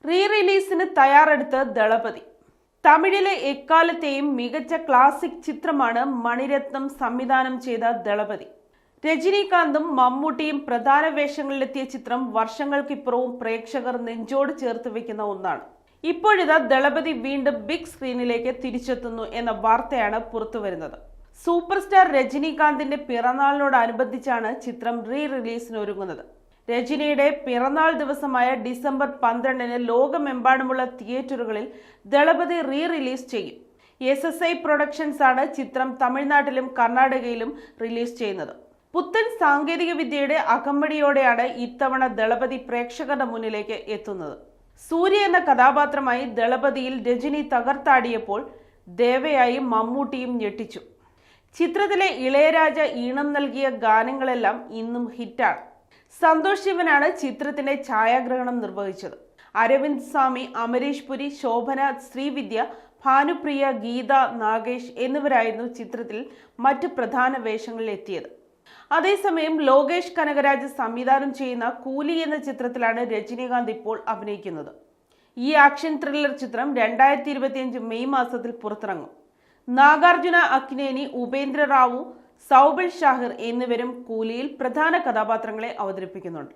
Re റിലീസിന് തയ്യാറെടുത്ത് ദളപതി. തമിഴിലെ എക്കാലത്തെയും മികച്ച ക്ലാസിക് ചിത്രമാണ് മണിരത്നം സംവിധാനം ചെയ്ത ദളപതി. രജനീകാന്തും മമ്മൂട്ടിയും പ്രധാന വേഷങ്ങളിലെത്തിയ ചിത്രം വർഷങ്ങൾക്കിപ്പുറവും പ്രേക്ഷകർ നെഞ്ചോട് ചേർത്ത് വെക്കുന്ന ഒന്നാണ്. ഇപ്പോഴിതാ ദളപതി വീണ്ടും ബിഗ് സ്ക്രീനിലേക്ക് തിരിച്ചെത്തുന്നു എന്ന വാർത്തയാണ് പുറത്തുവരുന്നത്. സൂപ്പർ സ്റ്റാർ രജനീകാന്തിന്റെ പിറന്നാളിനോടനുബന്ധിച്ചാണ് ചിത്രം റീ റിലീസിന് ഒരുങ്ങുന്നത്. രജനിയുടെ പിറന്നാൾ ദിവസമായ ഡിസംബർ 12-ന് ലോകമെമ്പാടുമുള്ള തിയേറ്ററുകളിൽ ദളപതി റീ റിലീസ് ചെയ്യും. SSI പ്രൊഡക്ഷൻസ് ആണ് ചിത്രം തമിഴ്നാട്ടിലും കർണാടകയിലും റിലീസ് ചെയ്യുന്നത്. പുത്തൻ സാങ്കേതിക വിദ്യയുടെ അകമ്പടിയോടെയാണ് ഇത്തവണ ദളപതി പ്രേക്ഷകരുടെ മുന്നിലേക്ക് എത്തുന്നത്. സൂര്യ എന്ന കഥാപാത്രമായി ദളപതിയിൽ രജനി തകർത്താടിയപ്പോൾ ദേവയായി മമ്മൂട്ടിയും ഞെട്ടിച്ചു. ചിത്രത്തിലെ ഇളയരാജ ഈണം നൽകിയ ഗാനങ്ങളെല്ലാം ഇന്നും ഹിറ്റാണ്. സന്തോഷ് ശിവനാണ് ചിത്രത്തിന്റെ ഛായാഗ്രഹണം നിർവഹിച്ചത്. അരവിന്ദ് സ്വാമി, അമരീഷ് പുരി, ശോഭന, ശ്രീവിദ്യ, ഭാനുപ്രിയ, ഗീത, നാഗേഷ് എന്നിവരായിരുന്നു ചിത്രത്തിൽ മറ്റ് പ്രധാന വേഷങ്ങളിൽ എത്തിയത്. അതേസമയം ലോകേഷ് കനകരാജ് സംവിധാനം ചെയ്യുന്ന കൂലി എന്ന ചിത്രത്തിലാണ് രജനീകാന്ത് ഇപ്പോൾ അഭിനയിക്കുന്നത്. ഈ ആക്ഷൻ ത്രില്ലർ ചിത്രം 2025 മെയ് മാസത്തിൽ പുറത്തിറങ്ങും. നാഗാർജുന അക്നേനി, ഉപേന്ദ്ര റാവു, സൗബിൾ ഷാഹിർ എന്നിവരും കൂലിയിൽ പ്രധാന കഥാപാത്രങ്ങളെ അവതരിപ്പിക്കുന്നുണ്ട്.